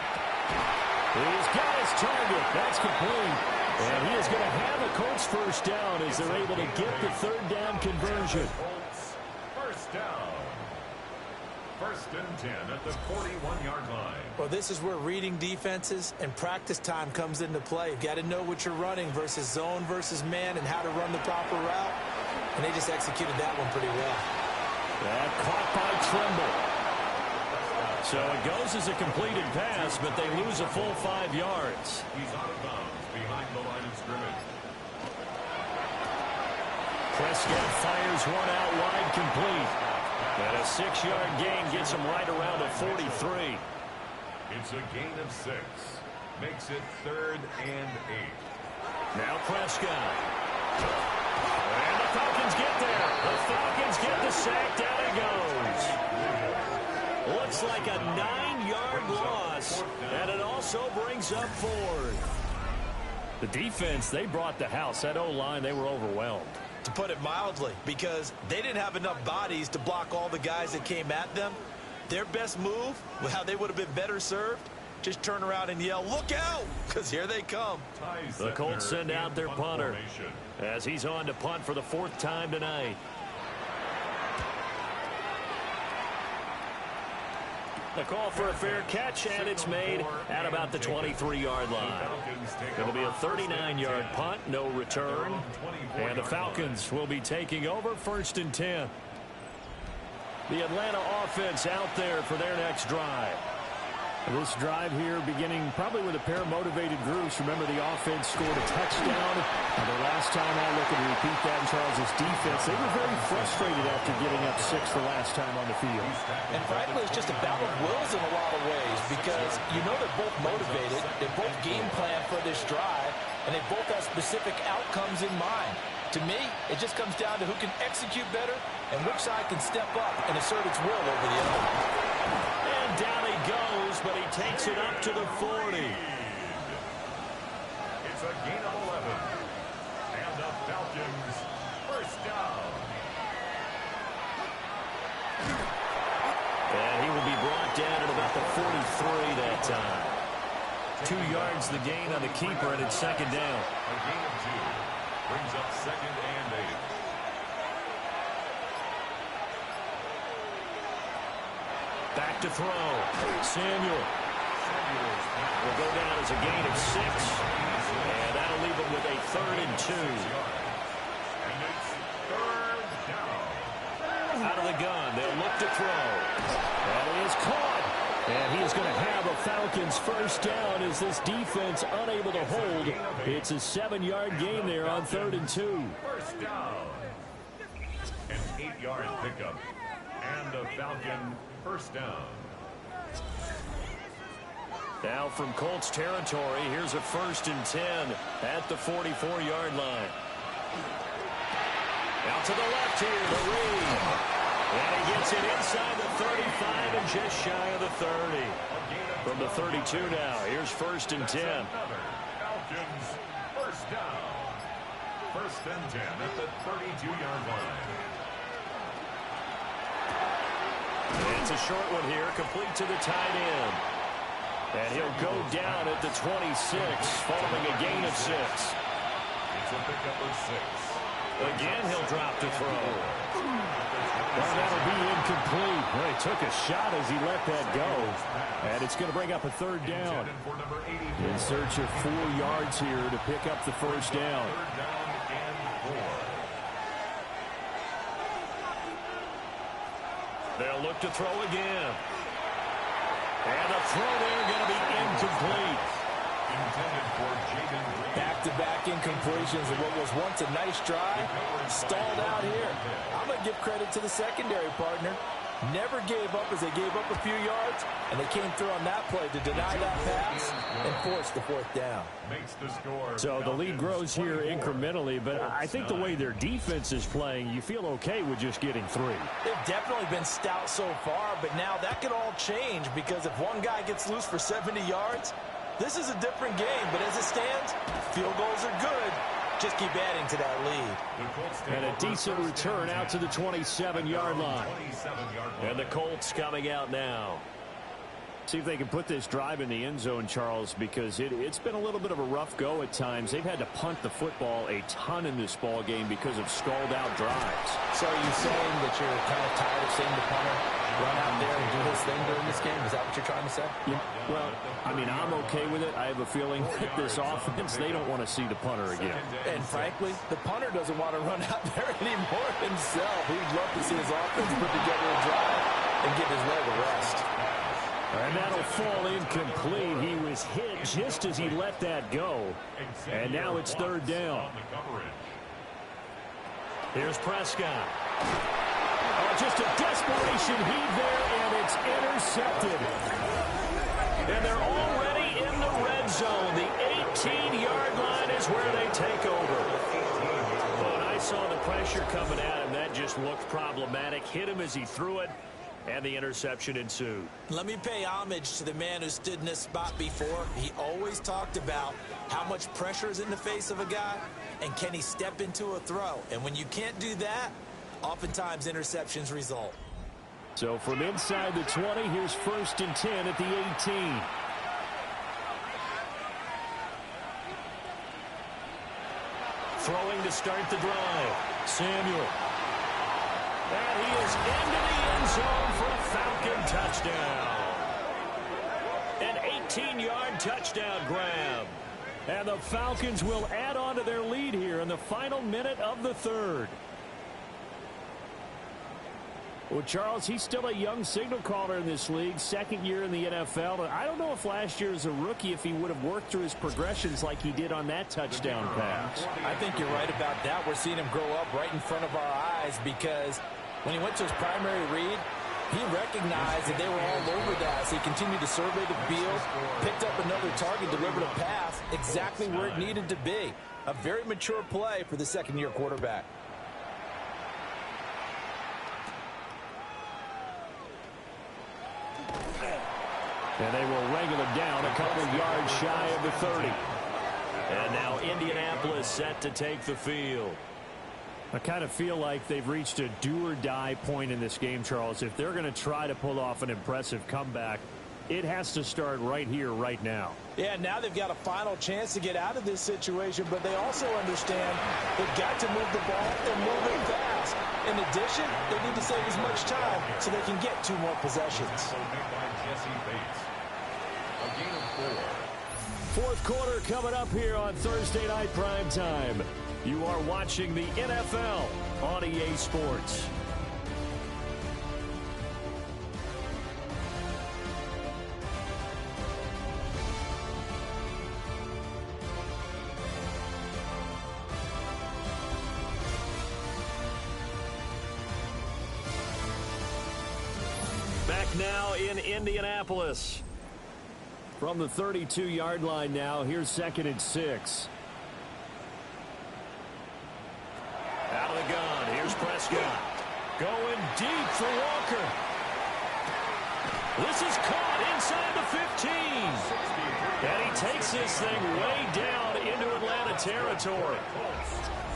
He's got his target. That's complete. And he is going to have a Colts first down as they're able to get the 3rd down conversion. Colts first down. 1st and 10 at the 41-yard line. Well, this is where reading defenses and practice time comes into play. You've got to know what you're running versus zone versus man and how to run the proper route. And they just executed that one pretty well. That caught by Trimble. So it goes as a completed pass, but they lose a full 5 yards. He's out of bounds behind the line of scrimmage. Prescott fires one out wide, complete. And a 6-yard gain gets him right around a 43. It's a gain of 6. Makes it 3rd and 8. Now Prescott. And the Falcons get there. The Falcons get the sack. Down he goes. Looks like a 9-yard loss, and it also brings up 4th. The defense, they brought the house. That O-line, they were overwhelmed. To put it mildly, because they didn't have enough bodies to block all the guys that came at them. Their best move, how they would have been better served, just turn around and yell, "Look out!" because here they come. The Colts send out their punter as he's on to punt for the 4th time tonight. The call for a fair catch, and it's made at about the 23-yard line. It'll be a 39-yard punt, no return. And the Falcons will be taking over 1st and 10. The Atlanta offense out there for their next drive. This drive here beginning probably with a pair of motivated groups. Remember, the offense scored a touchdown. And the last time I look and repeat that in Charles' defense, they were very frustrated after giving up 6 the last time on the field. And frankly, it's just a battle of wills in a lot of ways because you know they're both motivated. They both game plan for this drive, and they both have specific outcomes in mind. To me, it just comes down to who can execute better and which side can step up and assert its will over the other. And down he goes, but he takes it up to the 40. It's a gain of 11. And the Falcons first down. And he will be brought down at about the 43 that time. 2 yards the gain on the keeper, and it's 2nd down. A gain of 2. Brings up 2nd and 8. Back to throw. Samuel will go down as a gain of 6. And that'll leave him with a 3rd and 2. And it's 3rd down. Out of the gun. They'll look to throw. And he is caught. And he is going to have a Falcons first down as this defense unable to hold. It's a 7-yard gain there on 3rd and 2. First down. An 8-yard pickup. And a Falcon first down. Now from Colts territory, here's a 1st and 10 at the 44-yard line. Out to the left here, the read. And he gets it inside the 35 and just shy of the 30. From the 32 now, here's 1st and 10. Falcons first down. 1st and 10 at the 32-yard line. It's a short one here, complete to the tight end. And he'll go down at the 26, following a gain of 6. It's a pickup of 6. Again, he'll drop to throw. Well, that'll be incomplete. Well, he took a shot as he let that go. And it's going to bring up a third down. In search of 4 yards here to pick up the first down. Third down and 4. They'll look to throw again. And the throw there going to be incomplete. Intended for Jaden Reed. Back-to-back incompletions of what was once a nice drive. Stalled out here. I'm going to give credit to the secondary partner. Never gave up as they gave up a few yards, and they came through on that play to deny that pass and force the 4th down. Makes the score. So the lead grows here incrementally, but I think the way their defense is playing, you feel okay with just getting 3. They've definitely been stout so far, but now that could all change because if one guy gets loose for 70 yards, this is a different game. But as it stands, field goals are good. Just keep adding to that lead. And a decent return out to the 27-yard line. And the Colts coming out now. See if they can put this drive in the end zone, Charles, because it's been a little bit of a rough go at times. They've had to punt the football a ton in this ball game because of stalled-out drives. So are you saying that you're kind of tired of seeing the punter run out there and do his thing during this game? Is that what you're trying to say? Yeah. Well, I mean, I'm okay with it. I have a feeling that this offense, they don't want to see the punter again. And frankly, the punter doesn't want to run out there anymore himself. He'd love to see his offense put together a drive and give his leg a rest. And that'll fall incomplete. He was hit just as he let that go. And now it's 3rd down. Here's Prescott. Oh, just a desperation heave there, and it's intercepted. And they're already in the red zone. The 18-yard line is where they take over. When I saw the pressure coming at him, that just looked problematic. Hit him as he threw it. And the interception ensued. Let me pay homage to the man who stood in this spot before. He always talked about how much pressure is in the face of a guy and can he step into a throw. And when you can't do that, oftentimes interceptions result. So from inside the 20, here's 1st and 10 at the 18. Throwing to start the drive. Samuel. And he is into the end zone for a Falcon touchdown. An 18-yard touchdown grab. And the Falcons will add on to their lead here in the final minute of the 3rd. Well, Charles, he's still a young signal caller in this league, 2nd year in the NFL. And I don't know if last year as a rookie, if he would have worked through his progressions like he did on that touchdown pass. I think you're right about that. We're seeing him grow up right in front of our eyes because when he went to his primary read, he recognized that they were all over that. So he continued to survey the field, picked up another target, delivered a pass exactly where it needed to be. A very mature play for the 2nd-year quarterback. And they will wrangle him down a couple of yards shy of the 30. And now Indianapolis set to take the field. I kind of feel like they've reached a do-or-die point in this game, Charles. If they're going to try to pull off an impressive comeback, it has to start right here, right now. Yeah, now they've got a final chance to get out of this situation, but they also understand they've got to move the ball and move it fast. In addition, they need to save as much time so they can get 2 more possessions. Fourth quarter coming up here on Thursday Night Prime Time. You are watching the NFL on EA Sports. Back now in Indianapolis. From the 32-yard line now, here's 2nd and 6. Out of the gun, here's Prescott. Going deep for Walker. This is caught inside the 15. And he takes this thing way down into Atlanta territory.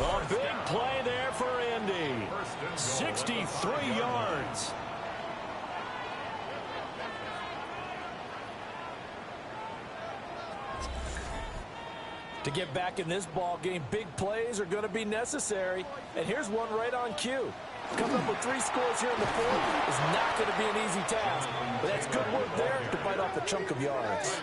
A big play there for Indy. 63 yards. To get back in this ball game, big plays are going to be necessary. And here's one right on cue. Coming up with 3 scores here in the fourth is not going to be an easy task. But that's good work there to bite off a chunk of yards.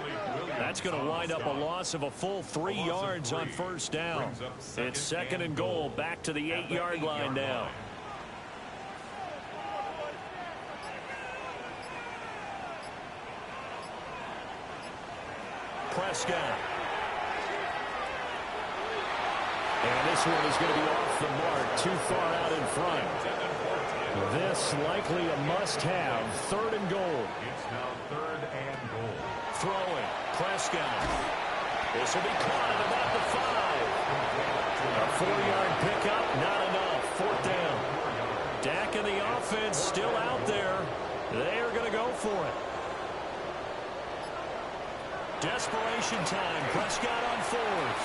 That's going to wind up a loss of a full 3 yards on first down. It's second and goal, back to the 8-yard line now. Prescott. And this one is going to be off the mark, too far out in front. This likely a must-have, third and goal. It's now third and goal. Throwing, Prescott. This will be caught at about the 5. A 4-yard pickup, not enough. Fourth down. Dak and the offense still out there. They are going to go for it. Desperation time. Prescott on fourth.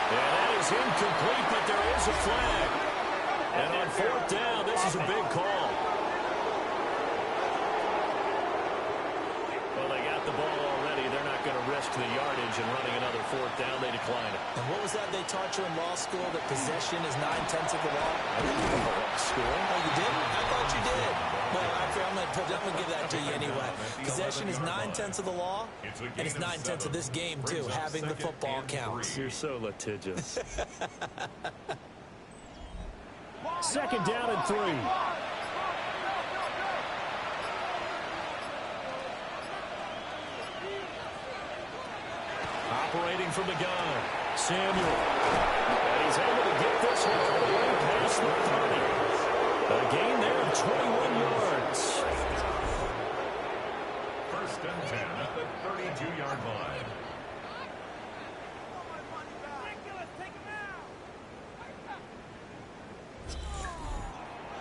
And that is incomplete, but there is a flag. And on fourth down, this is a big call. Well, they got the ball already. They're not going to risk the yardage and running another fourth down. They decline it. And what was that they taught you in law school, that possession is 9/10 of the law? I didn't know law school. Oh, you didn't? I thought you did. Well, I'm going to give that to you anyway. Possession is 9/10 of the law, and it's 9/10 of this game, too, having the football counts. You're so litigious. Second down and 3. Operating from the gun, Samuel. And he's able to get this one all the way past the 30. A gain there of 21 yards. First and 10 at the 32-yard line.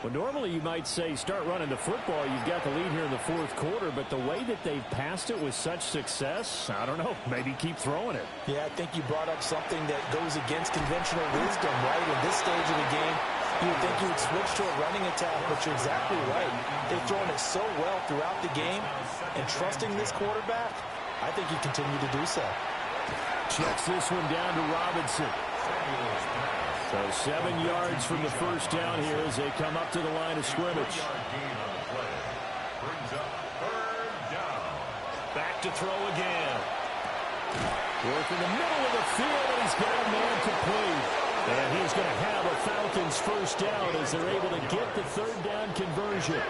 Well, normally you might say start running the football. You've got the lead here in the fourth quarter, but the way that they've passed it with such success, I don't know, maybe keep throwing it. Yeah, I think you brought up something that goes against conventional wisdom, right? In this stage of the game, you would think you would switch to a running attack, but you're exactly right. They've thrown it so well throughout the game, and trusting this quarterback, I think you continue to do so. Checks this one down to Robinson. So 7 yards from the first down here as they come up to the line of scrimmage. Back to throw again. Work in the middle of the field, and he's got a man complete. And he's going to have a Falcons first down as they're able to get the third down conversion.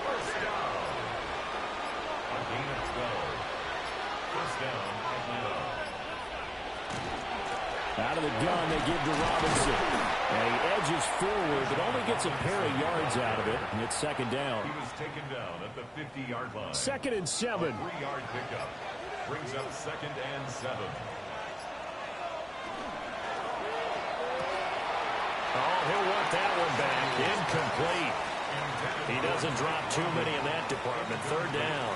First down. A gain of 12. First down at 9. Out of the gun, they give to Robinson. And he edges forward, but only gets a pair of yards out of it. And it's second down. He was taken down at the 50-yard line. Second and 7. 3-yard pickup. Brings up second and 7. Oh, he'll want that one back. Incomplete. He doesn't drop too many in that department. Third down.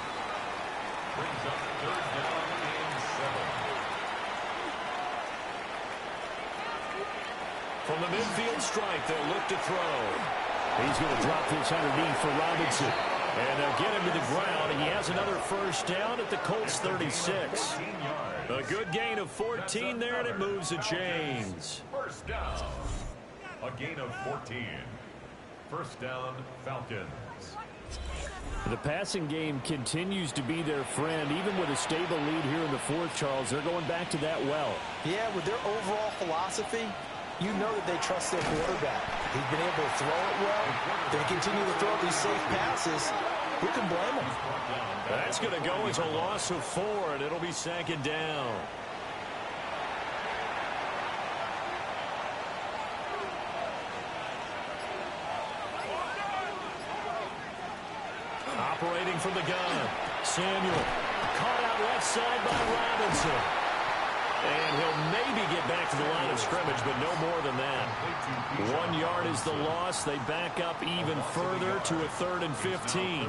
Brings up third down and 7. From the midfield stripe, they'll look to throw. He's going to drop this underneath for Robinson. And they'll get him to the ground. He has another first down at the Colts 36. A good gain of 14 there, and it moves the chains. First down. A gain of 14. First down, Falcons. The passing game continues to be their friend. Even with a stable lead here in the fourth, Charles, they're going back to that well. Yeah, with their overall philosophy, you know that they trust their quarterback. He's been able to throw it well. They continue to throw these safe passes. Who can blame them? That's going to go as a loss of 4, and it'll be second down. Operating from the gun, Samuel. Caught out left side by Robinson. And he'll maybe get back to the line of scrimmage, but no more than that. 1 yard is the loss. They back up even further to a 3rd and 15.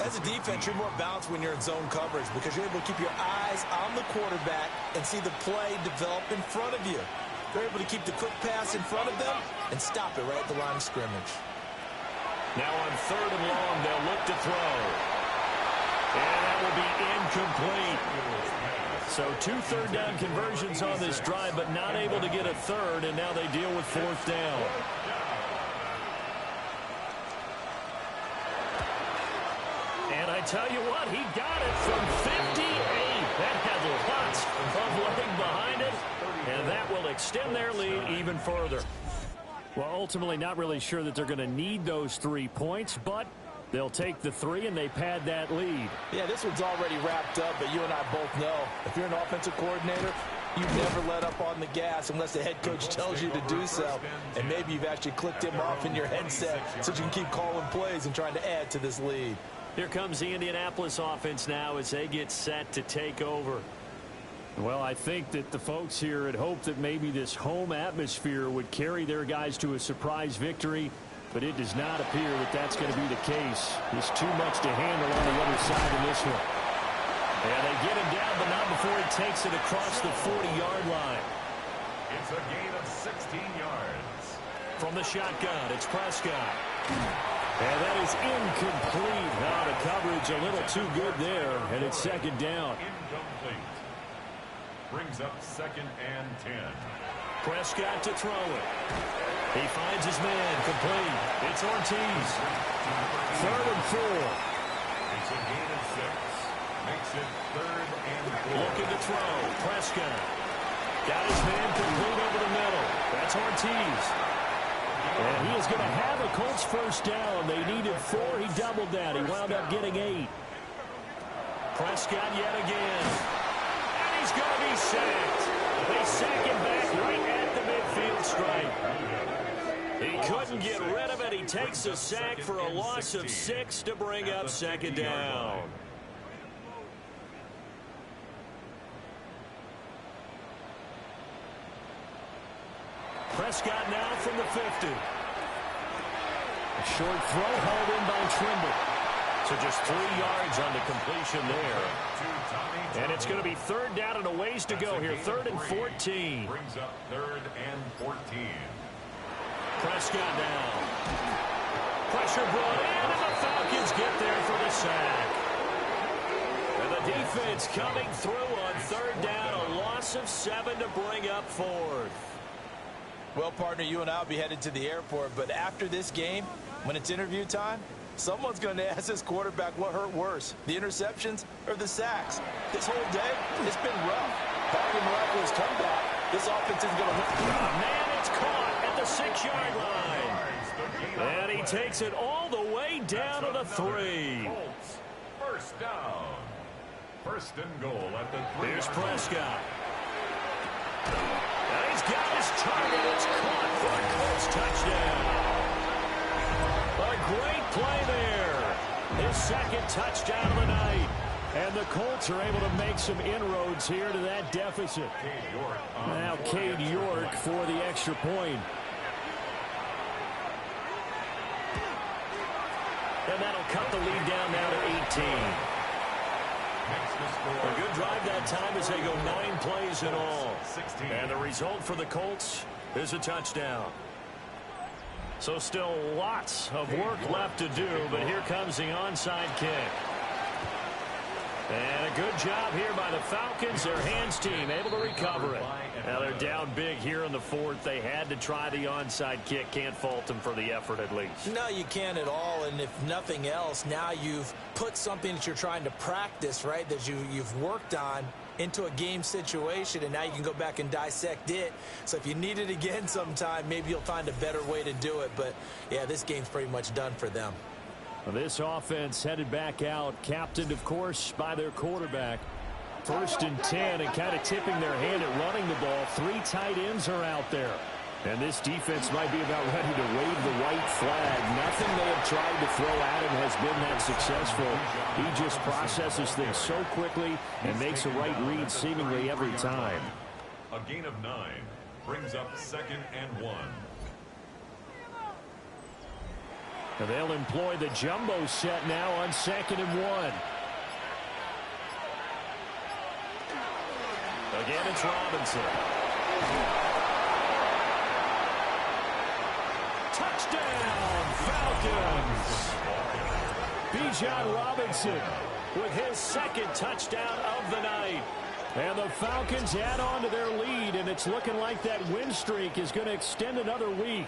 As a defense, you're more balanced when you're in zone coverage because you're able to keep your eyes on the quarterback and see the play develop in front of you. They're able to keep the quick pass in front of them and stop it right at the line of scrimmage. Now on 3rd and long, they'll look to throw. And that will be incomplete. So 2 third-down conversions on this drive, but not able to get a third, and now they deal with 4th down. And I tell you what, he got it from 58. That had lots of leg behind it, and that will extend their lead even further. Well, ultimately not really sure that they're going to need those 3 points, but they'll take the 3 and they pad that lead. Yeah, this one's already wrapped up, but you and I both know if you're an offensive coordinator, you never let up on the gas unless the head coach tells you to do so. And maybe you've actually clicked him off in your headset so you can keep calling plays and trying to add to this lead. Here comes the Indianapolis offense now as they get set to take over. Well, I think that the folks here had hoped that maybe this home atmosphere would carry their guys to a surprise victory, but it does not appear that that's going to be the case. There's too much to handle on the other side in this one. And they get him down, but not before he takes it across the 40-yard line. It's a gain of 16 yards. From the shotgun, it's Prescott. And that is incomplete. Now the coverage a little too good there, and it's 2nd down. Incomplete. Brings up 2nd and 10. Prescott to throw it. He finds his man, complete. It's Ortiz. 3rd and 4. It's a gain of 6. Makes it 3rd and 4. Looking to throw. Prescott. Got his man complete over the middle. That's Ortiz. And he is going to have a Colts 1st down. They needed 4. He doubled that. He wound up getting 8. Prescott yet again. And he's going to be sacked. They sack him back right at the midfield stripe. He couldn't get rid of it. He takes a sack for a loss of 6 to bring up 2nd down. Prescott now from the 50. A short throw held in by Trimble. So just 3 yards on the completion there. And it's going to be 3rd down and a ways to go here. 3rd and 14. Brings up 3rd and 14. Prescott now. Pressure brought in, and the Falcons get there for the sack. And the defense coming through on 3rd down. A loss of 7 to bring up 4th. Well, partner, you and I will be headed to the airport, but after this game, when it's interview time, someone's going to ask this quarterback what hurt worse, the interceptions or the sacks. This whole day, it's been rough. Barring a miraculous comeback, this offense is going to win. Oh, man, it's caught at the 6-yard line. And he takes it all the way down to the 3. Colts, 1st down. 1st and goal at the 3. Here's Prescott. And he's got his target. It's caught for a Colts touchdown. A great play there. His 2nd touchdown of the night. And the Colts are able to make some inroads here to that deficit. Now Cade York for the extra point. And that'll cut the lead down now to 18. A good drive that time as they go 9 plays in all. And the result for the Colts is a touchdown. So still lots of work left to do, but here comes the onside kick. And a good job here by the Falcons. Their hands team able to recover it. Now they're down big here in the 4th. They had to try the onside kick. Can't fault them for the effort at least. No, you can't at all. And if nothing else, now you've put something that you're trying to practice, right, that you've worked on into a game situation, and now you can go back and dissect it. So if you need it again sometime, maybe you'll find a better way to do it. But, yeah, this game's pretty much done for them. This offense headed back out, captained, of course, by their quarterback. 1st and 10, and kind of tipping their hand at running the ball. 3 tight ends are out there. And this defense might be about ready to wave the white flag. Nothing they have tried to throw at him has been that successful. He just processes things so quickly and makes a right read seemingly every time. A gain of 9 brings up 2nd and 1. And they'll employ the jumbo set now on 2nd and 1. Again, it's Robinson. Touchdown, Falcons! Bijan Robinson with his 2nd touchdown of the night. And the Falcons add on to their lead, and it's looking like that win streak is going to extend another week.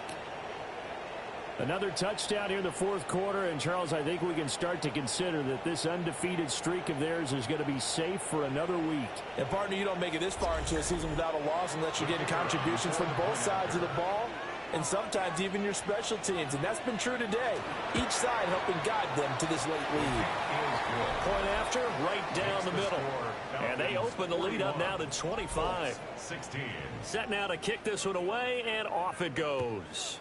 Another touchdown here in the fourth quarter, and Charles, I think we can start to consider that this undefeated streak of theirs is going to be safe for another week. And partner, you don't make it this far into a season without a loss unless you're getting contributions from both sides of the ball, and sometimes even your special teams, and that's been true today. Each side helping guide them to this late lead. Point after, right down the middle. And they open the lead up now to 25. 16. Set now to kick this one away, and off it goes.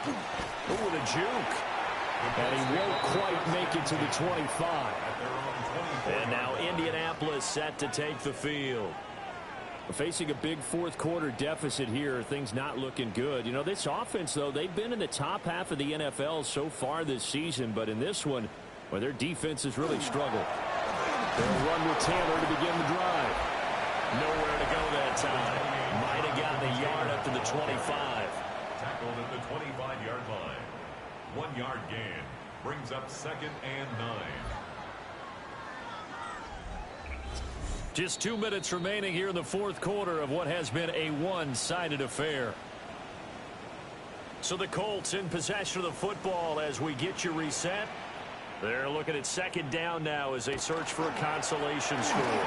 Ooh, with a juke. And he won't quite make it to the 25. And now Indianapolis set to take the field. Facing a big fourth quarter deficit here, things not looking good. You know, this offense, though, they've been in the top half of the NFL so far this season, but in this one, well, their defense has really struggled. They'll run with Taylor to begin the drive. Nowhere to go that time. Might have gotten a yard up to the 25. Tackled at the 25-yard line. 1 yard gain. Brings up 2nd and 9. Just 2 minutes remaining here in the fourth quarter of what has been a one-sided affair. So the Colts in possession of the football as we get you reset. They're looking at 2nd down now as they search for a consolation score.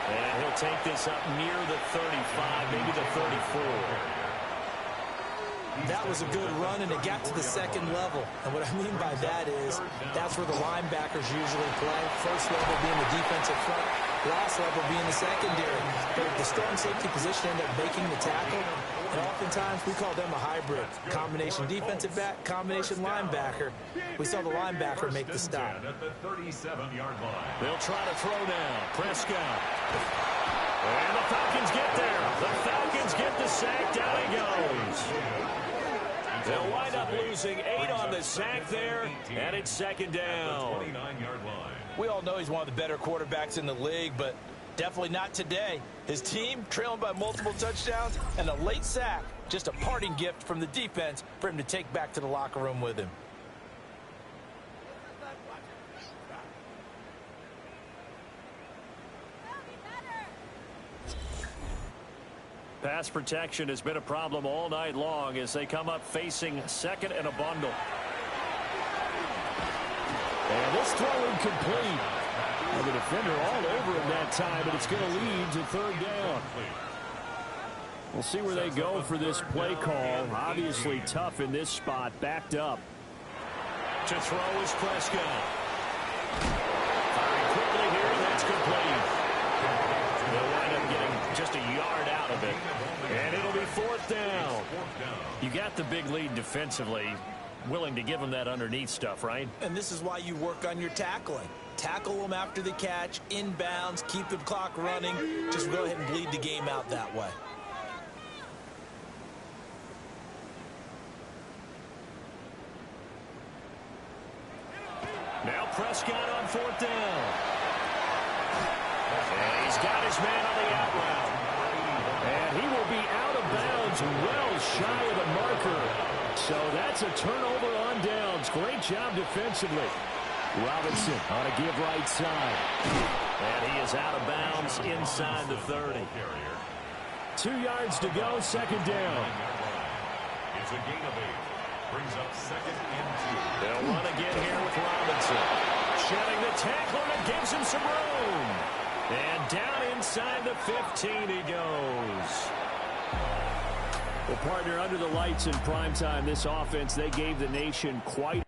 And he'll take this up near the 35, maybe the 34. That was a good run, and it got to the second level. And what I mean by that is that's where the linebackers usually play. First level being the defensive front, last level being the secondary. But if the strong safety position ended up making the tackle, and oftentimes we call them a hybrid. Combination defensive back, combination linebacker. We saw the linebacker make the stop. At the 37-yard line. They'll try to throw now. Prescott. And the Falcons get there. The Falcons get the sack. Down he goes. They'll wind up losing 8 on the sack there, and it's 2nd down. 29-yard line. We all know he's one of the better quarterbacks in the league, but definitely not today. His team trailing by multiple touchdowns and a late sack. Just a parting gift from the defense for him to take back to the locker room with him. Pass protection has been a problem all night long as they come up facing 2nd and a bundle. And this throw incomplete. And the defender all over him that time, but it's going to lead to 3rd down. We'll see where they go for this play call. Obviously tough in this spot, backed up. To throw is Prescott. Firing quickly here, and that's complete. They'll wind up getting just a yard out of it. And it'll be 4th down. You got the big lead defensively. Willing to give them that underneath stuff, right? And this is why you work on your tackling. Tackle them after the catch, inbounds, keep the clock running. Just go ahead and bleed the game out that way. Now Prescott on 4th down. And he's got his man on the out route. And he will be out of bounds well shy of the marker. So that's a turnover on downs. Great job defensively. Robinson on a give right side. And he is out of bounds inside the 30. 2 yards to go, 2nd down. It's a gain of 8. Brings up 2nd and 2. They'll run again here with Robinson. Shedding the tackler and gives him some room. And down inside the 15 he goes. Well, partner, under the lights in primetime, this offense, they gave the nation quite